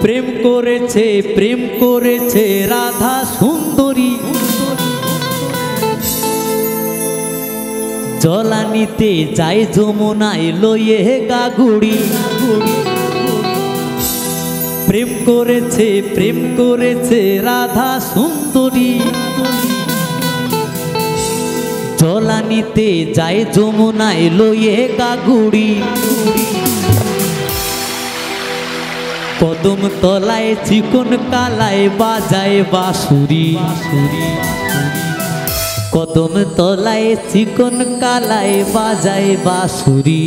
প্রেম করেছে রাধা সুন্দরী, জলানিতে যায় যমুনায় লয়ে গাগুড়ি। প্রেম করেছে রাধা সুন্দরী, জলানিতে যায় যমুনায় লয়ে গাগুড়ি। কদম তলায় চিকন কালায় বাজায় বাঁশুরি, কদম তলায় চিকন কালায় বাজায় বাঁশুরি।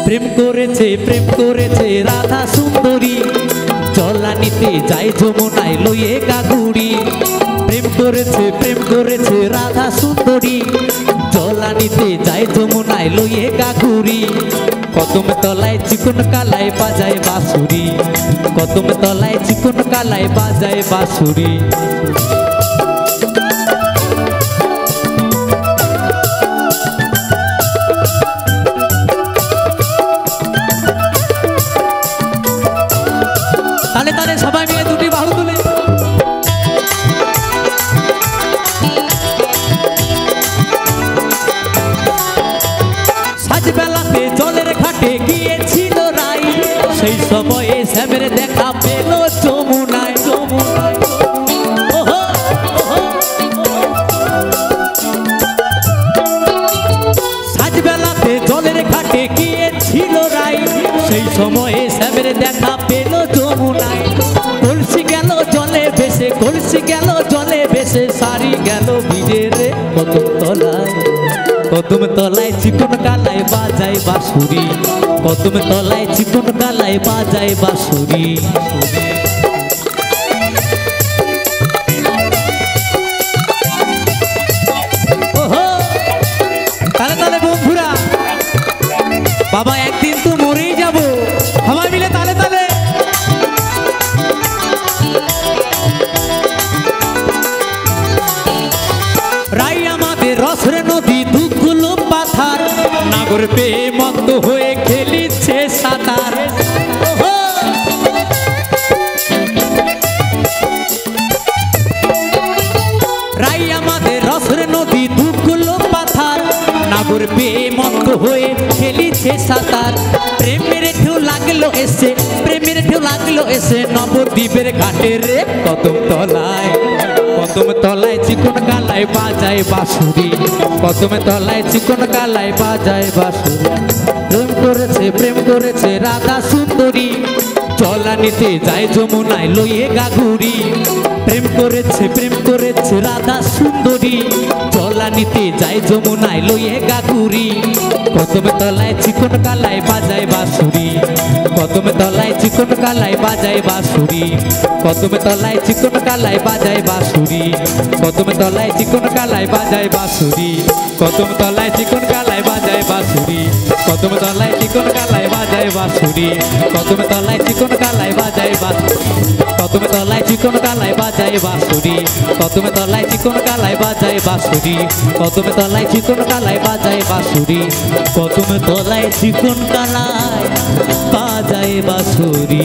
প্রেম করেছে রাধা সুন্দরী, জলানিতে যায় যমুনায় লয়ে গাগুড়ি। প্রেম করেছে রাধা সুন্দরী, জলানিতে যায় যমুনায় লয়ে গাগুড়ি। কদম তলায় চিকন কালায় বাজায় বাঁশুরি, কদম তলায় চিকন কালায় বাজায় বাঁশুরি। তালে তালে সবাই মিলে দুটি বাহু তুলে সাজবেলাতে জলের ঘাটে গিয়েছিল রাই, সেই সময়ে শ্যামের দেখা পেল যমুনায়। সাজবেলাতে জলের ঘাটে গিয়েছিল রাই, সেই সময়ে শ্যামের দেখা পেল যমুনায়। কলসি গেল জলে ভেসে, কলসি গেল জলে ভেসে, সারি গেল ভিজে রে কদম তলায়। কদম তলায় চিকন কালায় বাজায় বাঁশুরি, কদম তলায় চিকন কালায় বাজায় বাঁশুরি। তালে তালে বন্ধুরা, বাবা একদিন তো মরেই যাব, সবাই মিলে তালে তালে। রাই আমাদের রসরে নদী, দুধগুলো পাথার, নাগর পেয়ে মত্ত হয়ে খেলিচ্ছে সাঁতার। রাই আমাদের রসরে নদী, দুধগুলো পাথার, নাগর পেয়ে মত্ত হয়ে খেলিছে সাঁতার। প্রেমের ঢেউ লাগলো এসে, প্রেমের ঢেউ লাগলো এসে নবদ্বীপের ঘাটে রে কদম তলায়। কদম তলায় চিকন কালায় বাজায় বাঁশুরি, কদম তলায় চিকন কালায় বাজায় বাঁশুরি। প্রেম করেছে রাধা সুন্দরী, জলানিতে যায় যমুনায় লইয়ে গাগুড়ি। প্রেম করেছে রাধা সুন্দরী, জলানিতে যায় যমুনায় লইয়ে গাগুড়ি। কদম তলায় চিকন কালায় বাজায় বাঁশুরি, কদম তলায় চিকন কালায় বাজায় বাঁশুরি, কদম তলায় চিকন কালায় বাজায় বাঁশুরি, কদম তলায় চিকন কালায় বাজায় বাঁশুরি, কদম তলায় চিকন কালায় বাজায় বাঁশুরি, কদম তলায় চিকন কালায় বাজায় বাঁশুরি, কদম তলায় চিকন কালায় বাজায় বাঁশুরি, কদম তলায় চিকন কালায় বাজায় বাঁশুরি, কদম তলায় চিকন কালায় বাজায় বাঁশুরি, কদম তলায় চিকন কালায় বাজায় বাঁশুরি, কদম তলায় চিকন কালায় বাজায় বাঁশুরি।